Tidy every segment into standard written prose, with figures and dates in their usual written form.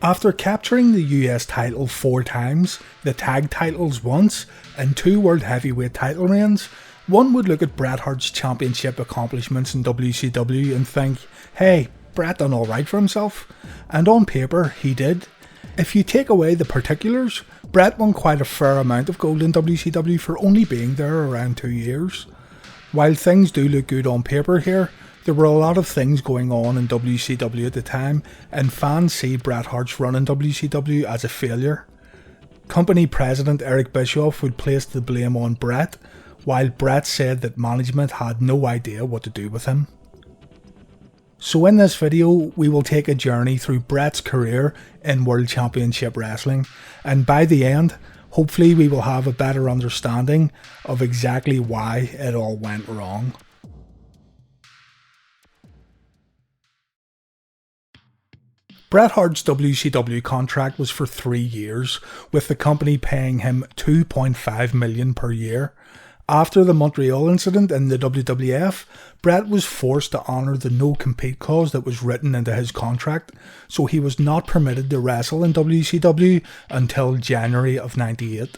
After capturing the US title 4 times, the tag titles once, and 2 World Heavyweight title reigns, one would look at Bret Hart's championship accomplishments in WCW and think, hey, Bret done alright for himself. And on paper, he did. If you take away the particulars, Bret won quite a fair amount of gold in WCW for only being there around 2 years. While things do look good on paper here, there were a lot of things going on in WCW at the time, and fans see Bret Hart's run in WCW as a failure. Company president Eric Bischoff would place the blame on Bret, while Bret said that management had no idea what to do with him. So in this video, we will take a journey through Bret's career in World Championship Wrestling, and by the end, hopefully we will have a better understanding of exactly why it all went wrong. Bret Hart's WCW contract was for 3 years, with the company paying him $2.5 million per year. After the Montreal incident in the WWF, Bret was forced to honour the no-compete clause that was written into his contract, so he was not permitted to wrestle in WCW until January of '98.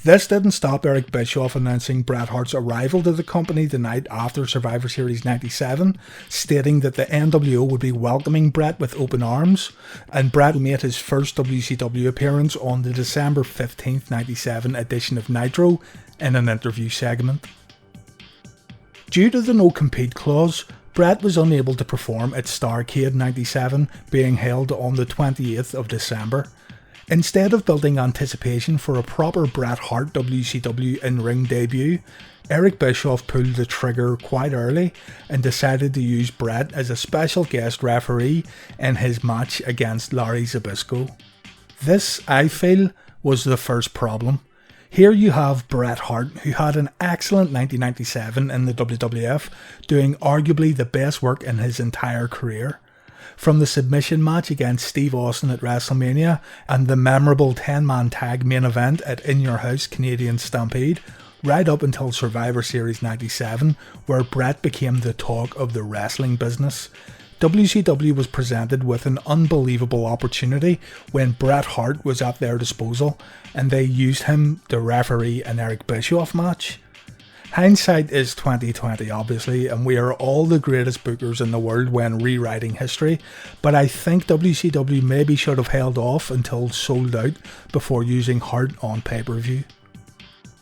This didn't stop Eric Bischoff announcing Bret Hart's arrival to the company the night after Survivor Series 97, stating that the NWO would be welcoming Bret with open arms, and Bret made his first WCW appearance on the December 15th, 97 edition of Nitro in an interview segment. Due to the no-compete clause, Bret was unable to perform at Starrcade 97 being held on the 28th of December. Instead of building anticipation for a proper Bret Hart WCW in-ring debut, Eric Bischoff pulled the trigger quite early and decided to use Bret as a special guest referee in his match against Larry Zbyszko. This, I feel, was the first problem. Here you have Bret Hart, who had an excellent 1997 in the WWF, doing arguably the best work in his entire career. From the submission match against Steve Austin at WrestleMania and the memorable 10-man tag main event at In Your House Canadian Stampede, right up until Survivor Series 97, where Bret became the talk of the wrestling business. WCW was presented with an unbelievable opportunity when Bret Hart was at their disposal, and they used him to referee an Eric Bischoff match. Hindsight is 2020 obviously, and we are all the greatest bookers in the world when rewriting history, but I think WCW maybe should have held off until Sold Out before using Hart on pay-per-view.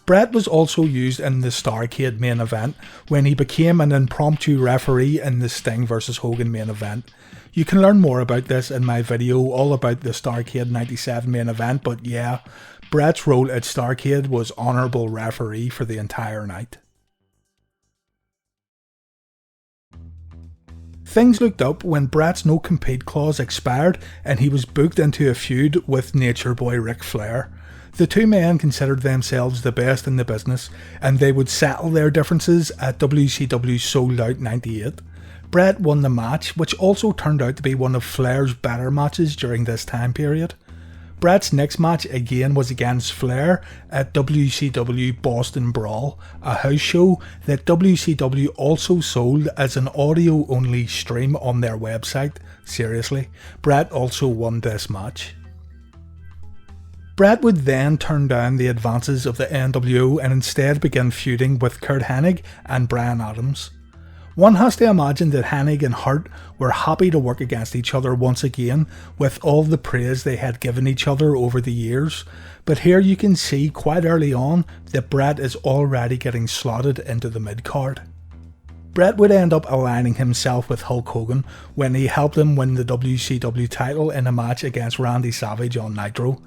Bret was also used in the Starrcade main event when he became an impromptu referee in the Sting vs Hogan main event. You can learn more about this in my video all about the Starrcade 97 main event, but yeah, Bret's role at Starrcade was honourable referee for the entire night. Things looked up when Bret's no-compete clause expired and he was booked into a feud with Nature Boy Ric Flair. The two men considered themselves the best in the business, and they would settle their differences at WCW Sold Out 98. Bret won the match, which also turned out to be one of Flair's better matches during this time period. Bret's next match again was against Flair at WCW Boston Brawl, a house show that WCW also sold as an audio-only stream on their website. Seriously, Bret also won this match. Bret would then turn down the advances of the NWO and instead begin feuding with Curt Hennig and Brian Adams. One has to imagine that Hennig and Hart were happy to work against each other once again with all the praise they had given each other over the years, but here you can see quite early on that Bret is already getting slotted into the mid-card. Bret would end up aligning himself with Hulk Hogan when he helped him win the WCW title in a match against Randy Savage on Nitro.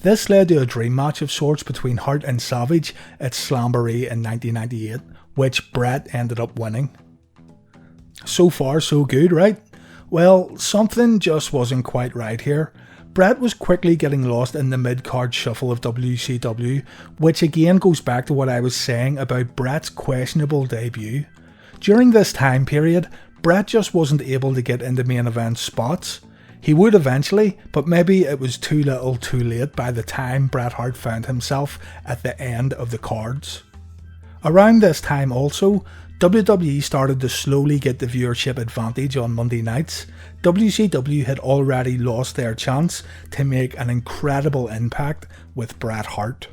This led to a dream match of sorts between Hart and Savage at Slamboree in 1998, which Bret ended up winning. So far so good, right? Well, something just wasn't quite right here. Bret was quickly getting lost in the mid-card shuffle of WCW, which again goes back to what I was saying about Bret's questionable debut. During this time period, Bret just wasn't able to get into main event spots. He would eventually, but maybe it was too little too late by the time Bret Hart found himself at the end of the cards. Around this time also, WWE started to slowly get the viewership advantage on Monday nights. WCW had already lost their chance to make an incredible impact with Bret Hart.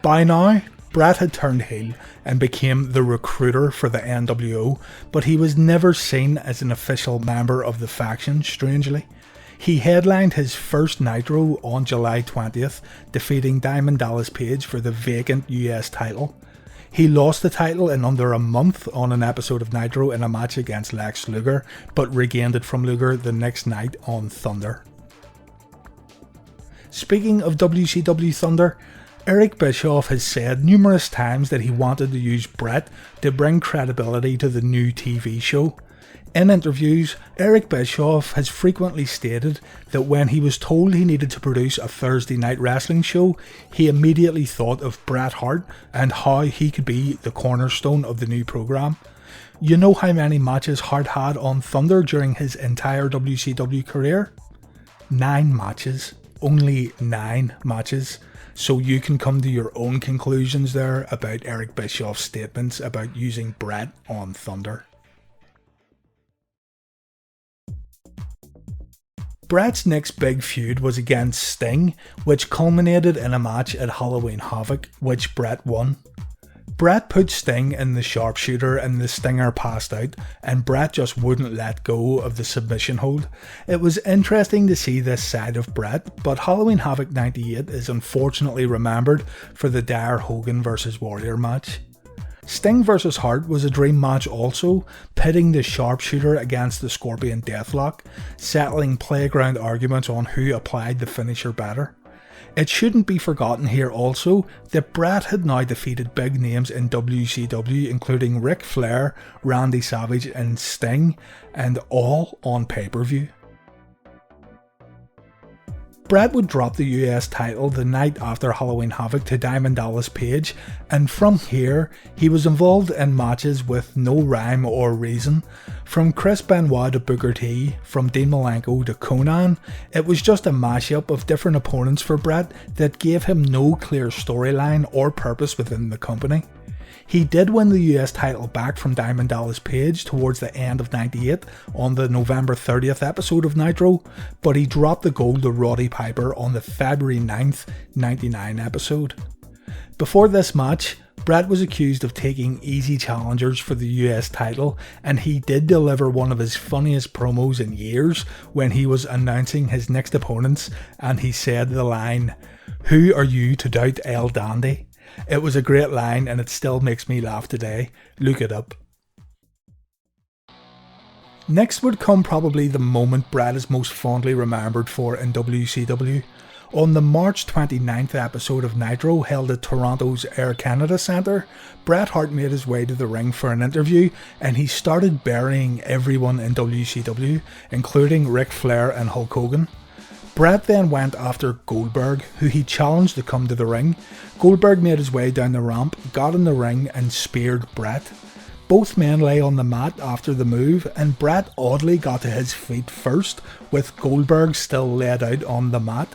By now, Bret had turned heel and became the recruiter for the NWO, but he was never seen as an official member of the faction, strangely. He headlined his first Nitro on July 20th, defeating Diamond Dallas Page for the vacant US title. He lost the title in under a month on an episode of Nitro in a match against Lex Luger, but regained it from Luger the next night on Thunder. Speaking of WCW Thunder, Eric Bischoff has said numerous times that he wanted to use Bret to bring credibility to the new TV show. In interviews, Eric Bischoff has frequently stated that when he was told he needed to produce a Thursday night wrestling show, he immediately thought of Bret Hart and how he could be the cornerstone of the new program. You know how many matches Hart had on Thunder during his entire WCW career? 9 matches. Only 9 matches. So you can come to your own conclusions there about Eric Bischoff's statements about using Bret on Thunder. Bret's next big feud was against Sting, which culminated in a match at Halloween Havoc, which Bret won. Bret put Sting in the sharpshooter and the Stinger passed out, and Bret just wouldn't let go of the submission hold. It was interesting to see this side of Bret, but Halloween Havoc 98 is unfortunately remembered for the dire Hogan vs Warrior match. Sting vs Hart was a dream match also, pitting the sharpshooter against the Scorpion Deathlock, settling playground arguments on who applied the finisher better. It shouldn't be forgotten here also that Bret had now defeated big names in WCW including Ric Flair, Randy Savage and Sting, and all on pay-per-view. Bret would drop the US title the night after Halloween Havoc to Diamond Dallas Page, and from here he was involved in matches with no rhyme or reason. From Chris Benoit to Booker T, from Dean Malenko to Conan, it was just a mashup of different opponents for Bret that gave him no clear storyline or purpose within the company. He did win the US title back from Diamond Dallas Page towards the end of 98 on the November 30th episode of Nitro, but he dropped the gold to Roddy Piper on the February 9th, 99 episode. Before this match, Bret was accused of taking easy challengers for the US title, and he did deliver one of his funniest promos in years when he was announcing his next opponents and he said the line, "Who are you to doubt El Dandy?" It was a great line and it still makes me laugh today. Look it up. Next would come probably the moment Bret is most fondly remembered for in WCW. On the March 29th episode of Nitro held at Toronto's Air Canada Centre, Bret Hart made his way to the ring for an interview and he started burying everyone in WCW, including Ric Flair and Hulk Hogan. Bret then went after Goldberg, who he challenged to come to the ring. Goldberg made his way down the ramp, got in the ring and speared Bret. Both men lay on the mat after the move and Bret oddly got to his feet first, with Goldberg still laid out on the mat.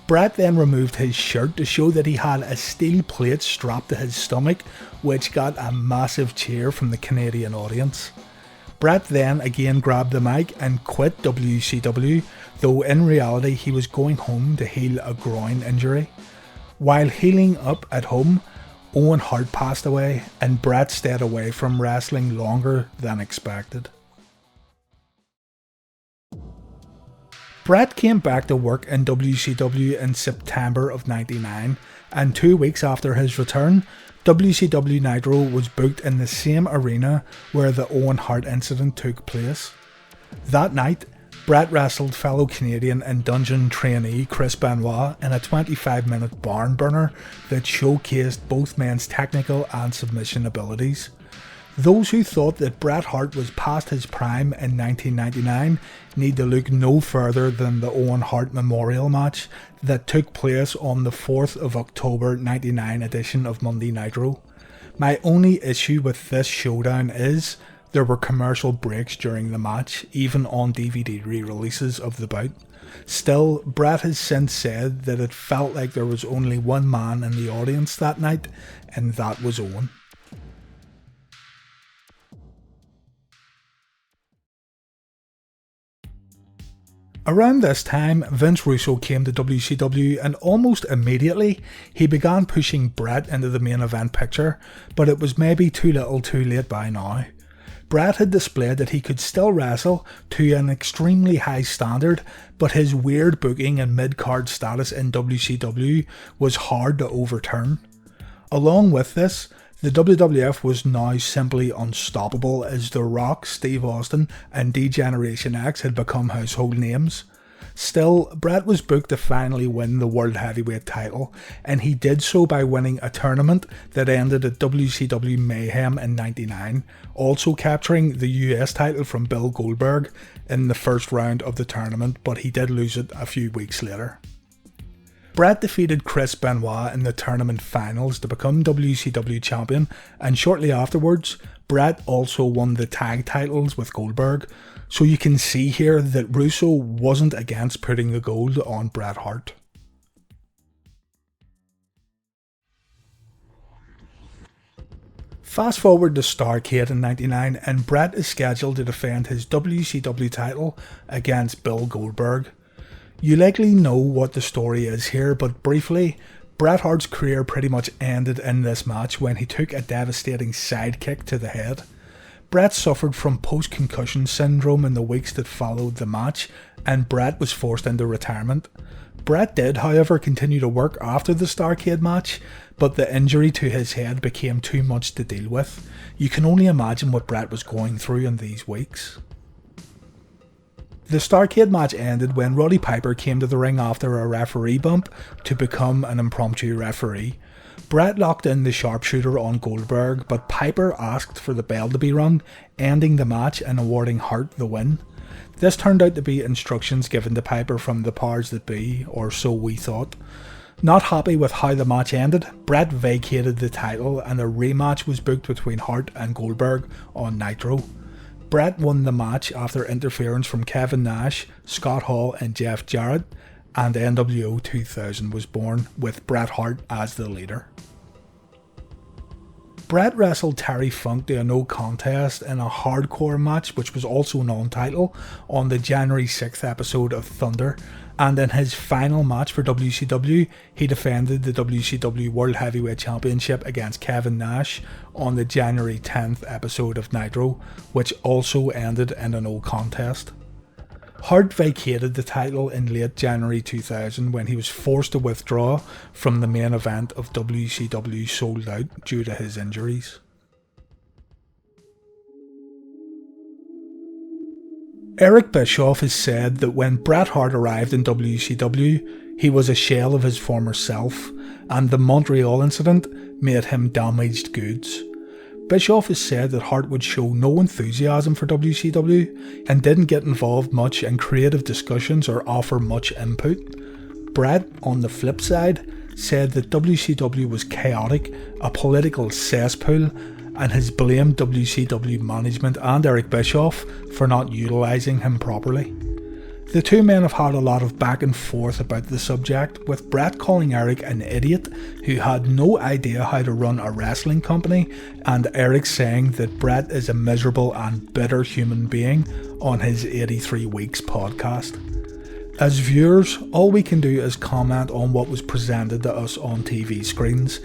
Bret then removed his shirt to show that he had a steel plate strapped to his stomach, which got a massive cheer from the Canadian audience. Bret then again grabbed the mic and quit WCW, though in reality he was going home to heal a groin injury. While healing up at home, Owen Hart passed away and Bret stayed away from wrestling longer than expected. Bret came back to work in WCW in September of 99, and 2 weeks after his return, WCW Nitro was booked in the same arena where the Owen Hart incident took place. That night, Bret wrestled fellow Canadian and Dungeon trainee Chris Benoit in a 25-minute barn burner that showcased both men's technical and submission abilities. Those who thought that Bret Hart was past his prime in 1999 need to look no further than the Owen Hart Memorial match that took place on the 4th of October 99 edition of Monday Nitro. My only issue with this showdown is There were commercial breaks during the match, even on DVD re-releases of the bout. Still, Bret has since said that it felt like there was only one man in the audience that night, and that was Owen. Around this time, Vince Russo came to WCW, and almost immediately he began pushing Bret into the main event picture, but it was maybe too little too late by now. Bret had displayed that he could still wrestle to an extremely high standard, but his weird booking and mid-card status in WCW was hard to overturn. Along with this, the WWF was now simply unstoppable, as The Rock, Steve Austin and D-Generation X had become household names. Still, Bret was booked to finally win the World Heavyweight title, and he did so by winning a tournament that ended at WCW Mayhem in '99, also capturing the US title from Bill Goldberg in the first round of the tournament, but he did lose it a few weeks later. Bret defeated Chris Benoit in the tournament finals to become WCW champion, and shortly afterwards, Bret also won the tag titles with Goldberg, so you can see here that Russo wasn't against putting the gold on Bret Hart. Fast forward to Starrcade in '99, and Bret is scheduled to defend his WCW title against Bill Goldberg. You likely know what the story is here, but briefly, Bret Hart's career pretty much ended in this match when he took a devastating sidekick to the head. Bret suffered from post-concussion syndrome in the weeks that followed the match, and Bret was forced into retirement. Bret did, however, continue to work after the Starrcade match, but the injury to his head became too much to deal with. You can only imagine what Bret was going through in these weeks. The Starrcade match ended when Roddy Piper came to the ring after a referee bump to become an impromptu referee. Bret locked in the sharpshooter on Goldberg, but Piper asked for the bell to be rung, ending the match and awarding Hart the win. This turned out to be instructions given to Piper from the powers that be, or so we thought. Not happy with how the match ended, Bret vacated the title and a rematch was booked between Hart and Goldberg on Nitro. Bret won the match after interference from Kevin Nash, Scott Hall and Jeff Jarrett, and NWO 2000 was born, with Bret Hart as the leader. Bret wrestled Terry Funk to a no contest in a hardcore match, which was also non-title, on the January 6th episode of Thunder, and in his final match for WCW, he defended the WCW World Heavyweight Championship against Kevin Nash on the January 10th episode of Nitro, which also ended in a no contest. Hart vacated the title in late January 2000 when he was forced to withdraw from the main event of WCW Sold Out due to his injuries. Eric Bischoff has said that when Bret Hart arrived in WCW, he was a shell of his former self, and the Montreal incident made him damaged goods. Bischoff has said that Hart would show no enthusiasm for WCW and didn't get involved much in creative discussions or offer much input. Bret, on the flip side, said that WCW was chaotic, a political cesspool, and has blamed WCW management and Eric Bischoff for not utilising him properly. The two men have had a lot of back and forth about the subject, with Bret calling Eric an idiot who had no idea how to run a wrestling company, and Eric saying that Bret is a miserable and bitter human being on his 83 Weeks podcast. As viewers, all we can do is comment on what was presented to us on TV screens,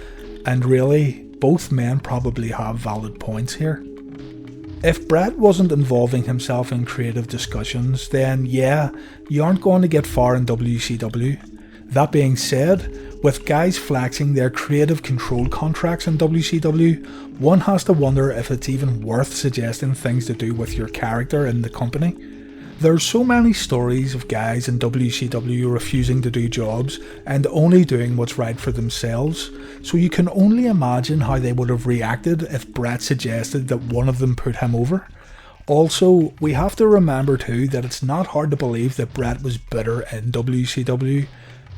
and really, both men probably have valid points here. If Bret wasn't involving himself in creative discussions, then yeah, you aren't going to get far in WCW. That being said, with guys flexing their creative control contracts in WCW, one has to wonder if it's even worth suggesting things to do with your character in the company. There's so many stories of guys in WCW refusing to do jobs and only doing what's right for themselves, so you can only imagine how they would have reacted if Bret suggested that one of them put him over. Also, we have to remember too that it's not hard to believe that Bret was bitter in WCW.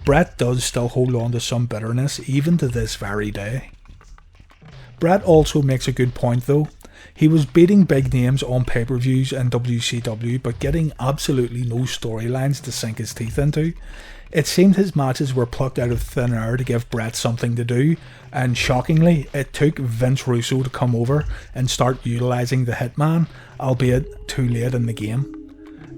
Bret does still hold on to some bitterness even to this very day. Bret also makes a good point though. He was beating big names on pay-per-views and WCW, but getting absolutely no storylines to sink his teeth into. It seemed his matches were plucked out of thin air to give Bret something to do, and shockingly, it took Vince Russo to come over and start utilising the Hitman, albeit too late in the game.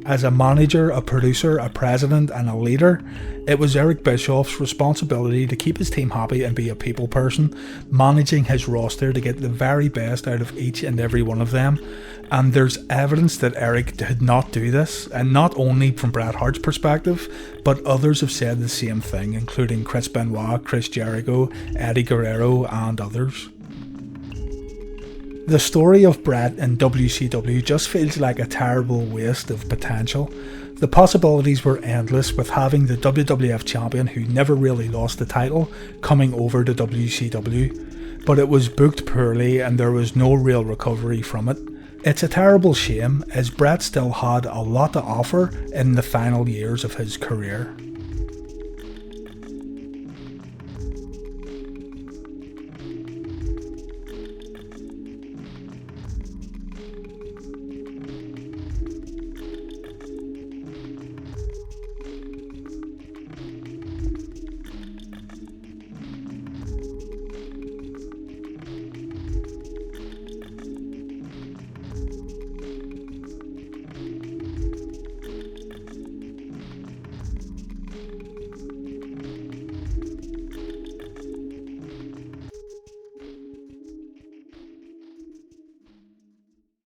As a manager, a producer, a president and a leader, it was Eric Bischoff's responsibility to keep his team happy and be a people person, managing his roster to get the very best out of each and every one of them. And there's evidence that Eric did not do this, and not only from Bret Hart's perspective, but others have said the same thing, including Chris Benoit, Chris Jericho, Eddie Guerrero and others. The story of Bret in WCW just feels like a terrible waste of potential. The possibilities were endless, with having the WWF champion who never really lost the title coming over to WCW, but it was booked poorly and there was no real recovery from it. It's a terrible shame, as Bret still had a lot to offer in the final years of his career.